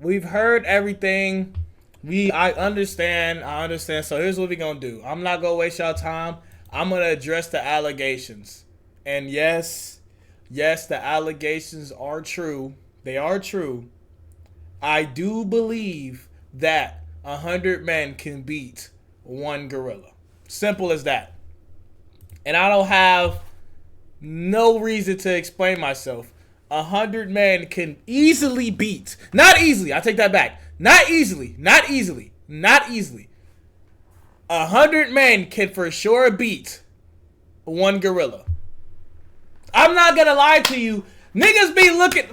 We've heard everything. I understand. So here's what we're gonna do. I'm not gonna waste y'all time. I'm gonna address the allegations. And yes, the allegations are true. They are true. I do believe that 100 men can beat one gorilla. Simple as that. And I don't have no reason to explain myself. 100 men can easily beat. Not easily. I take that back. Not easily. 100 men can for sure beat one gorilla. I'm not gonna lie to you. Niggas be looking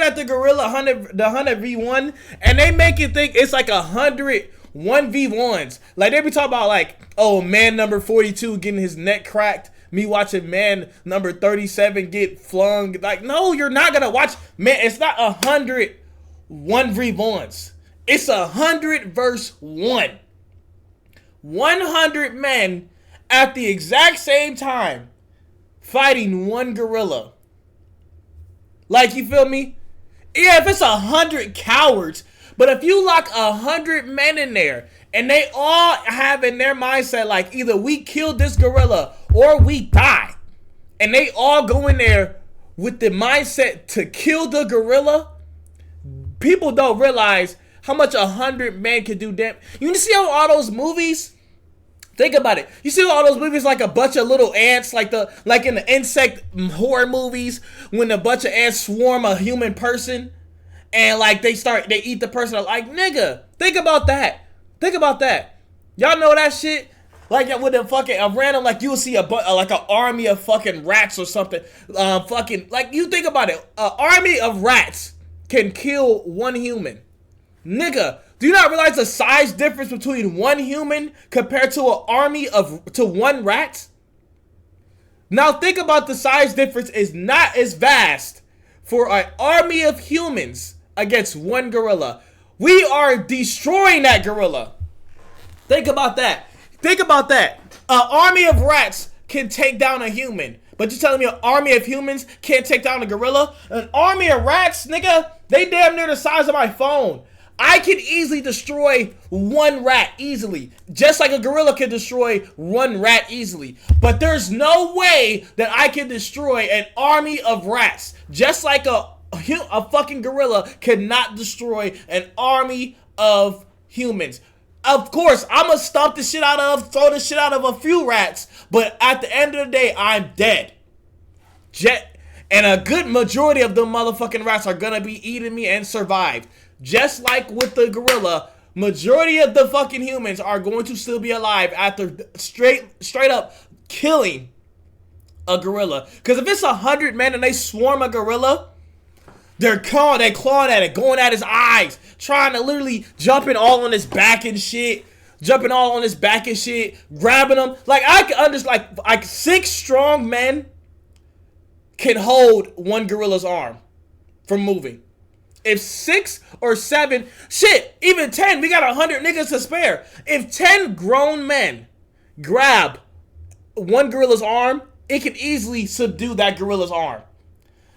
at the gorilla 100 v1, and they make it think it's like 100 1v1s. Like, they be talking about, like, oh, man number 42 getting his neck cracked. Me watching man number 37 get flung. Like, no, you're not gonna watch. Man, it's not 100 1v1s. It's 100 versus 1. 100 men at the exact same time fighting one gorilla. Like, you feel me? Yeah, if it's 100 cowards, but if you lock 100 men in there and they all have in their mindset, like, either we kill this gorilla or we die, and they all go in there with the mindset to kill the gorilla, people don't realize how much 100 men can do. Damn, you see how all those movies? Think about it. You see all those movies like a bunch of little ants, like in the insect horror movies, when a bunch of ants swarm a human person, and like they eat the person. Like, nigga, think about that. Y'all know that shit? Like, with a random, like, you'll see like an army of fucking rats or something. Like, you think about it. An army of rats can kill one human. Nigga, do you not realize the size difference between one human compared to an army to one rat? Now think about the size difference is not as vast for an army of humans against one gorilla. We are destroying that gorilla. Think about that. An army of rats can take down a human. But you're telling me an army of humans can't take down a gorilla? An army of rats, nigga, they damn near the size of my phone. I can easily destroy one rat easily, just like a gorilla can destroy one rat easily. But there's no way that I can destroy an army of rats, just like a fucking gorilla cannot destroy an army of humans. Of course, I'm gonna throw the shit out of a few rats, but at the end of the day, I'm dead. And a good majority of them motherfucking rats are gonna be eating me and survive. Just like with the gorilla, majority of the fucking humans are going to still be alive after straight up killing a gorilla. Because if it's 100 men and they swarm a gorilla, they're clawing at it, going at his eyes, trying to literally jumping all on his back and shit, grabbing him. Like, I can understand, like 6 strong men can hold one gorilla's arm from moving. If 6 or 7, shit, even 10, we got 100 niggas to spare. If 10 grown men grab one gorilla's arm, it can easily subdue that gorilla's arm.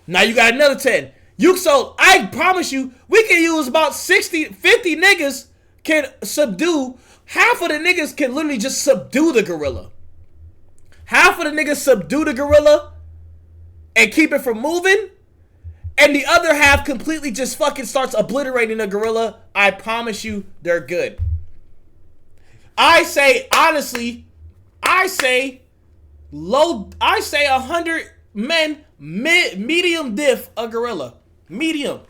Now you got another 10. So I promise you, we can use about 50 niggas can subdue. Half of the niggas can literally just subdue the gorilla. Half of the niggas subdue the gorilla and keep it from moving. And the other half completely just fucking starts obliterating the gorilla. I promise you, they're good. I say, honestly, 100 men, medium diff a gorilla. Medium.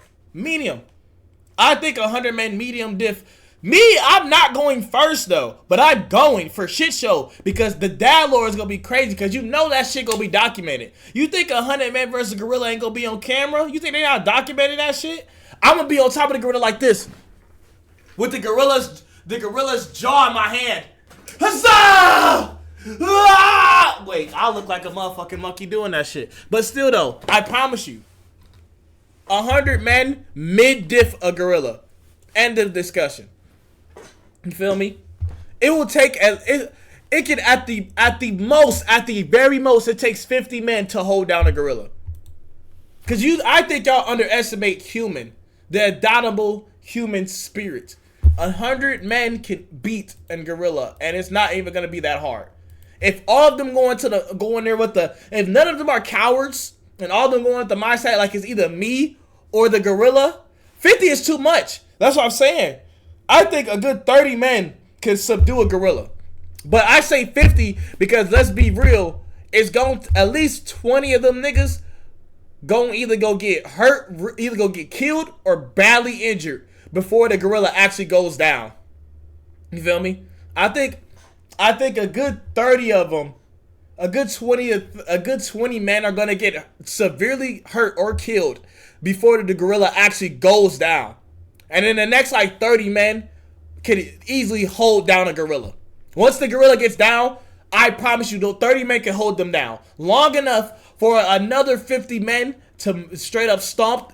I think 100 men, medium diff. Me, I'm not going first, though. But I'm going for shit show. Because the dad lore is going to be crazy. Because you know that shit going to be documented. You think 100 men versus gorilla ain't going to be on camera? You think they not documenting that shit? I'm going to be on top of the gorilla like this. With the gorilla's jaw in my hand. Huzzah! Ah! Wait, I look like a motherfucking monkey doing that shit. But still, though, I promise you. 100 men, mid-diff a gorilla. End of discussion. You feel me? It will take it can at the very most it takes 50 men to hold down a gorilla. Cause I think y'all underestimate human. The indomitable human spirit. 100 men can beat a gorilla, and it's not even gonna be that hard. If all of them go in there with if none of them are cowards, and all of them go with the mindset like it's either me or the gorilla, 50 is too much. That's what I'm saying. I think a good 30 men can subdue a gorilla. But I say 50 because let's be real, it's going to, at least 20 of them niggas going either go get hurt, either go get killed or badly injured before the gorilla actually goes down. You feel me? I think a good 30 of them, a good 20 men are going to get severely hurt or killed before the gorilla actually goes down. And then the next like 30 men can easily hold down a gorilla. Once the gorilla gets down, I promise you, those 30 men can hold them down long enough for another 50 men to straight up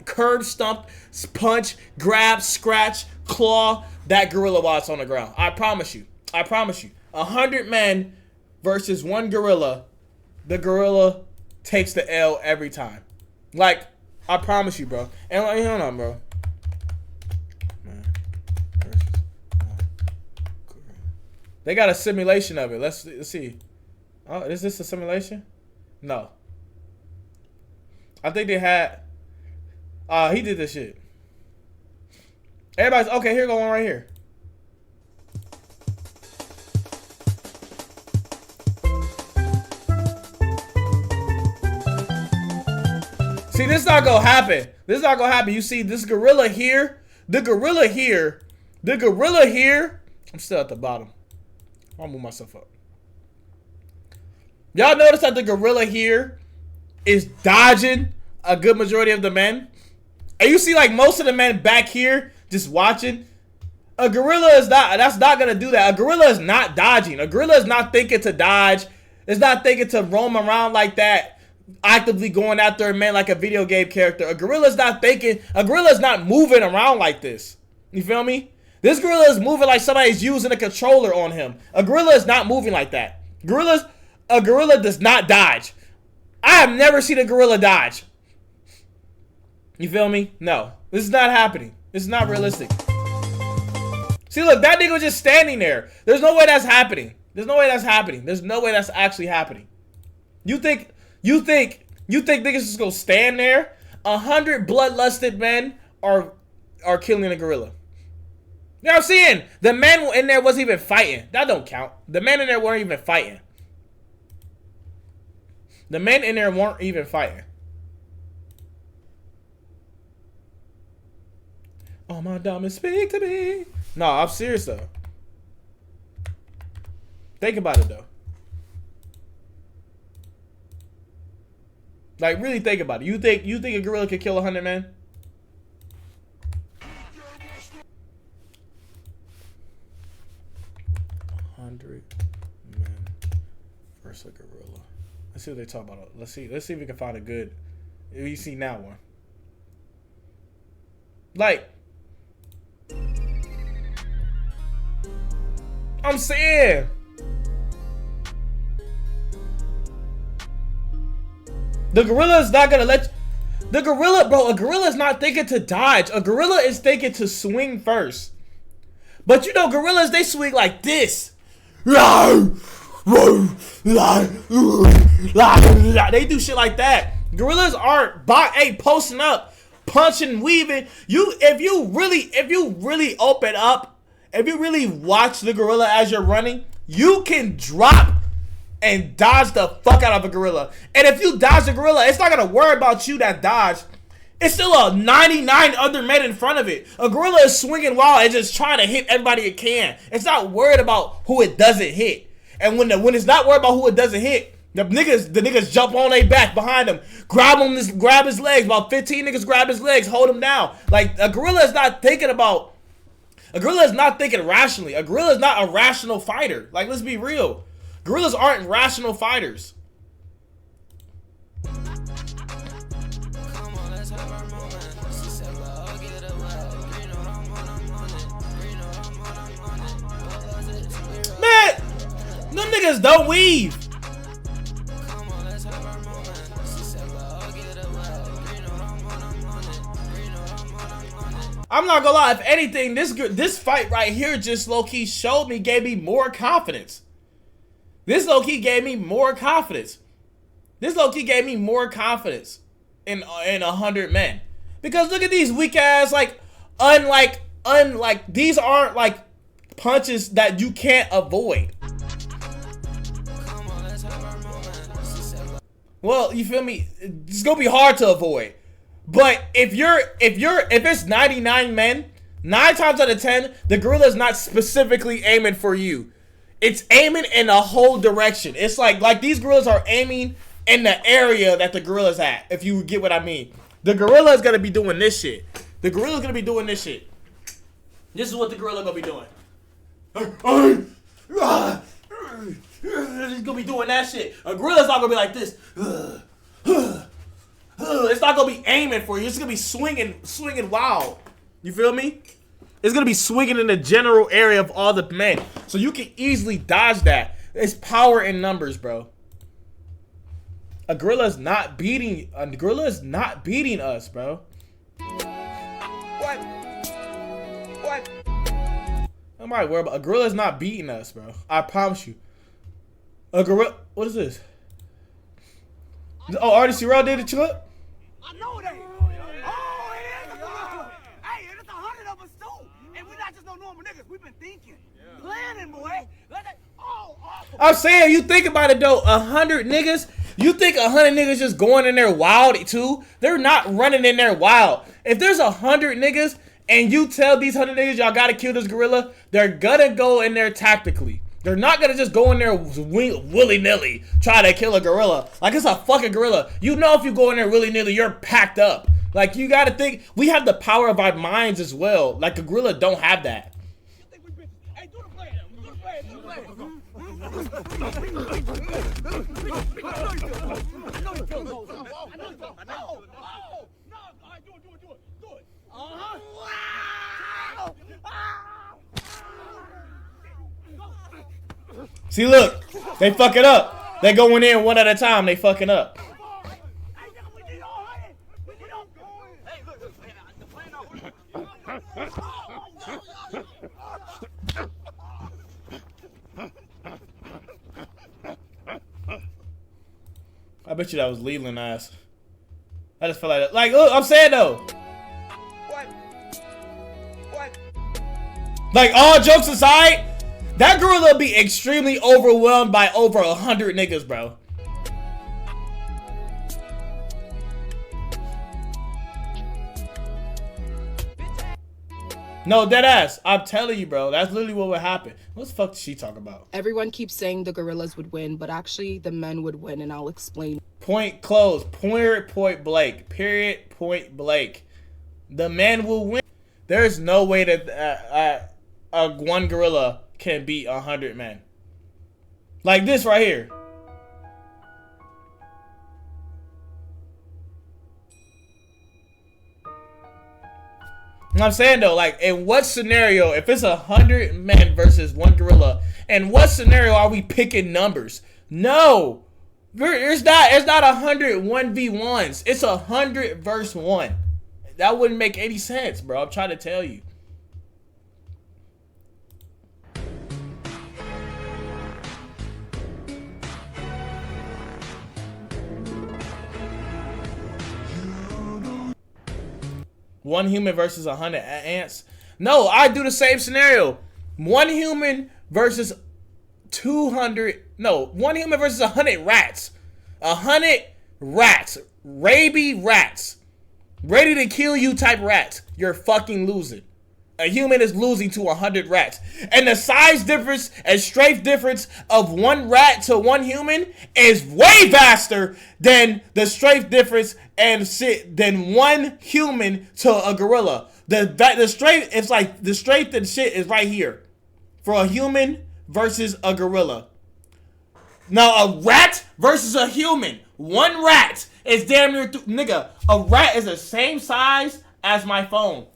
curb stomp, punch, grab, scratch, claw that gorilla while it's on the ground. I promise you. 100 men versus one gorilla. The gorilla takes the L every time. Like, I promise you, bro. And like, hold on, bro. They got a simulation of it. Let's see. Oh, is this a simulation? No. I think they had. He did this shit. Everybody's okay. Here go one right here. See, this is not gonna happen. This is not gonna happen. You see, this gorilla here, the gorilla here. I'm still at the bottom. I'll move myself up. Y'all notice that the gorilla here is dodging a good majority of the men? And you see like most of the men back here just watching? A gorilla is that's not going to do that. A gorilla is not dodging. A gorilla is not thinking to dodge. It's not thinking to roam around like that, actively going after a man like a video game character. A gorilla is not thinking. A gorilla is not moving around like this. You feel me? This gorilla is moving like somebody's using a controller on him. A gorilla is not moving like that. A gorilla does not dodge. I have never seen a gorilla dodge. You feel me? No. This is not happening. This is not realistic. See, look, that nigga was just standing there. There's no way that's happening. There's no way that's actually happening. You think niggas just gonna stand there? 100 bloodlusted men are killing a gorilla. You know what I'm saying? The men in there wasn't even fighting. That don't count. The men in there weren't even fighting. Oh, my diamond, speak to me. No, I'm serious, though. Think about it, though. Like, really think about it. You think a gorilla could kill 100 men? Men versus a gorilla. Let's see what they talk about. Let's see if we can find a good. You see now one. Like, I'm saying, the gorilla is not gonna let the gorilla, bro. A gorilla is not thinking to dodge. A gorilla is thinking to swing first. But you know, gorillas, they swing like this. They do shit like that. Gorillas aren't posting up, punching, weaving. If you really open up, if you really watch the gorilla as you're running, you can drop and dodge the fuck out of a gorilla. And if you dodge the gorilla, it's not gonna worry about you that dodge. It's still a 99 other men in front of it. A gorilla is swinging wild and just trying to hit everybody it can. It's not worried about who it doesn't hit. And when it's not worried about who it doesn't hit, the niggas jump on their back behind him, grab his legs. About 15 niggas grab his legs, hold him down. Like, a gorilla is not thinking rationally. A gorilla is not a rational fighter. Like, let's be real. Gorillas aren't rational fighters. Man, them niggas don't weave. I'm not gonna lie. If anything, this fight right here just low key showed me, gave me more confidence. This low key gave me more confidence. This low key gave me more confidence in 100 men. Because look at these weak ass, like, unlike these aren't like punches that you can't avoid. Well, you feel me? It's gonna be hard to avoid. But if it's 99 men, 9 times out of 10, the gorilla's not specifically aiming for you. It's aiming in a whole direction. It's like these gorillas are aiming in the area that the gorilla's at, if you get what I mean. The gorilla is gonna be doing this shit. The gorilla's gonna be doing this shit. This is what the gorilla gonna be doing. He's gonna be doing that shit. A gorilla's not gonna be like this. It's not gonna be aiming for you. It's gonna be swinging wild. You feel me? It's gonna be swinging in the general area of all the men, so you can easily dodge that. It's power in numbers, bro. A gorilla's not beating us, bro. What? I'm not worried about a gorilla's not beating us, bro. I promise you. A gorilla. What is this? Oh, Artie Cyril did it to it? I know it ain't. Oh, it is a gorilla. Hey, and it's 100 of us too. And we're not just no normal niggas. We've been thinking. Planning, boy. I'm saying, you think about it though, 100 niggas, you think 100 niggas just going in there wild too? They're not running in there wild. If there's 100 niggas and you tell these 100 niggas y'all gotta kill this gorilla, they're gonna go in there tactically. They're not gonna just go in there willy-nilly try to kill a gorilla. Like it's a fucking gorilla. You know if you go in there willy-nilly, you're packed up. Like you gotta think, we have the power of our minds as well. Like a gorilla don't have that. Hey, do the play. Do the play. Do the play. See, look, they fucking up. They going in one at a time. They fucking up. I bet you that was Leland ass. I just feel like that. Like, look, I'm saying though. What? Like, all jokes aside, that gorilla be extremely overwhelmed by over 100 niggas, bro. No, dead ass. I'm telling you, bro. That's literally what would happen. What the fuck did she talk about? Everyone keeps saying the gorillas would win, but actually the men would win, and I'll explain. Point closed. Point blank. Period. Point blank. The men will win. There's no way that one gorilla can beat 100 men. Like this right here. You know what I'm saying though, like in what scenario, if it's 100 men versus one gorilla, in what scenario are we picking numbers? No, it's not 100 1v1s. It's 100 versus 1. That wouldn't make any sense, bro. I'm trying to tell you. One human versus 100 ants. No, I do the same scenario. One human versus 200. No, one human versus 100 rats. 100 rats. Rabid rats. Ready to kill you type rats. You're fucking losing. A human is losing to 100 rats. And the size difference and strength difference of one rat to one human is way vaster than the strength difference and shit than one human to a gorilla. The strength, it's like the strength and shit is right here for a human versus a gorilla. Now a rat versus a human. One rat is damn near nigga. A rat is the same size as my phone.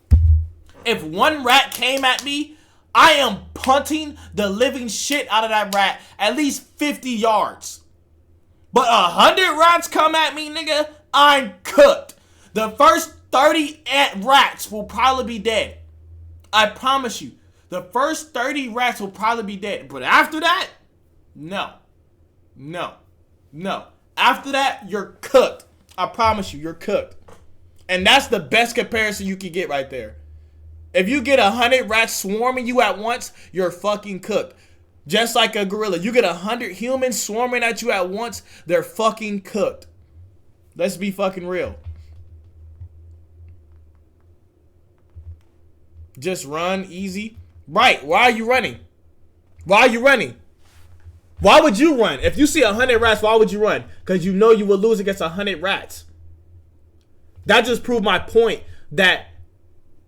If one rat came at me, I am punting the living shit out of that rat at least 50 yards. But 100 rats come at me, nigga, I'm cooked. The first 30 rats will probably be dead. I promise you. The first 30 rats will probably be dead. But after that, no. No. No. After that, you're cooked. I promise you, you're cooked. And that's the best comparison you can get right there. If you get 100 rats swarming you at once, you're fucking cooked. Just like a gorilla. You get 100 humans swarming at you at once, they're fucking cooked. Let's be fucking real. Just run easy. Right. Why are you running? Why are you running? Why would you run? If you see 100 rats, why would you run? Because you know you will lose against 100 rats. That just proved my point that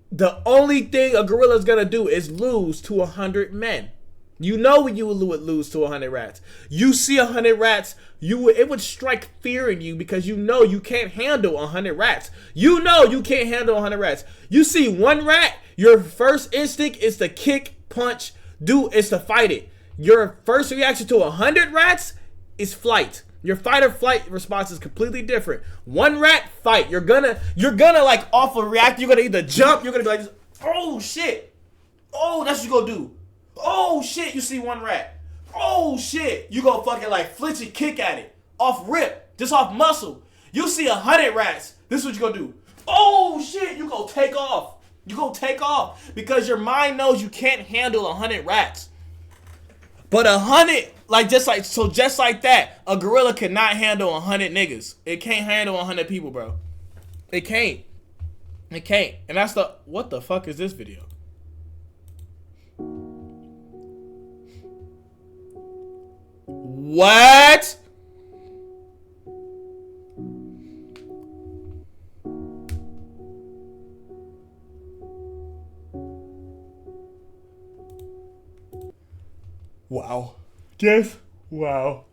the only thing a gorilla is going to do is lose to 100 men. You know you would lose to 100 rats. You see 100 rats, it would strike fear in you because you know you can't handle 100 rats. You know you can't handle 100 rats. You see one rat, your first instinct is to kick, punch, is to fight it. Your first reaction to 100 rats is flight. Your fight or flight response is completely different. One rat, fight. You're gonna like off a react. You're gonna either jump. You're gonna be like, oh shit. Oh, that's what you gonna do. Oh shit, you see one rat. Oh shit, you gonna fucking like flinch and kick at it. Off rip, just off muscle. You see 100 rats. This is what you gonna do. Oh shit, you gonna take off. You gonna take off because your mind knows you can't handle 100 rats. But 100, just like that, a gorilla cannot handle 100 niggas. It can't handle 100 people, bro. It can't. It can't. And that's what the fuck is this video? What? Wow. Just wow.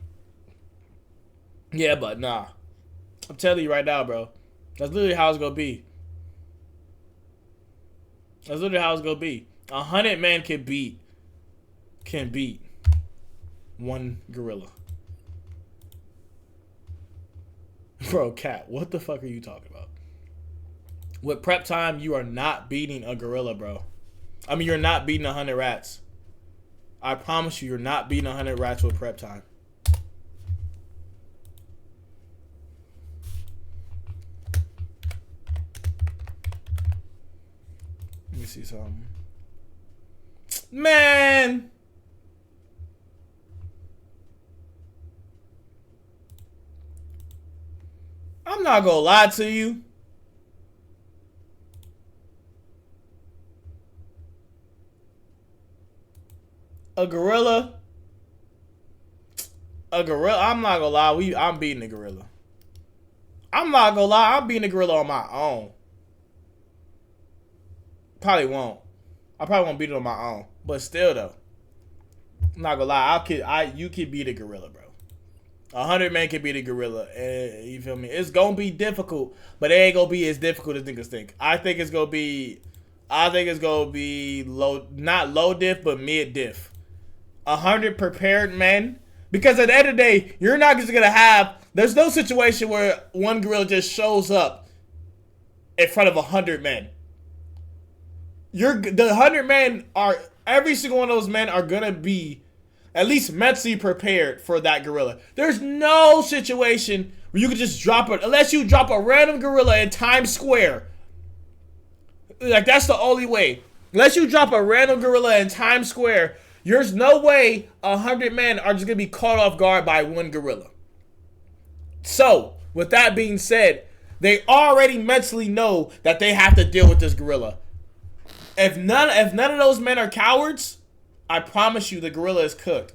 Yeah, but nah. I'm telling you right now, bro. That's literally how it's gonna be. That's literally how it's gonna be. 100 men can beat one gorilla. Bro, Cat, what the fuck are you talking about? With prep time, you are not beating a gorilla, bro. I mean, you're not beating 100 rats. I promise you, you're not beating 100 rats with prep time. Let me see something. Man! I'm not gonna lie to you. A gorilla, I'm not gonna lie, I'm beating the gorilla. I'm not gonna lie, I'm beating the gorilla on my own. Probably won't. I probably won't beat it on my own. But still though, I'm not gonna lie, you could beat a gorilla, bro. 100 men can beat a gorilla. You feel me? It's gonna be difficult, but it ain't gonna be as difficult as niggas think. I think it's gonna be low, not low diff, but mid diff. 100 prepared men, because at the end of the day, you're not just gonna have. There's no situation where one gorilla just shows up in front of 100 men. The 100 men are, every single one of those men are gonna be at least mentally prepared for that gorilla. There's no situation where you could just drop it, unless you drop a random gorilla in Times Square. Like, that's the only way. Unless you drop a random gorilla in Times Square, there's no way 100 men are just going to be caught off guard by one gorilla. So, with that being said, they already mentally know that they have to deal with this gorilla. If none of those men are cowards, I promise you the gorilla is cooked.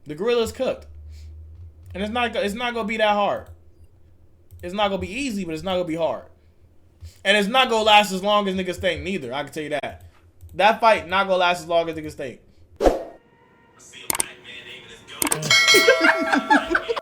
The gorilla is cooked. And it's not going to be that hard. It's not going to be easy, but it's not going to be hard. And it's not going to last as long as niggas think neither. I can tell you that. That fight not going to last as long as niggas think. I see a black man aiming his gun.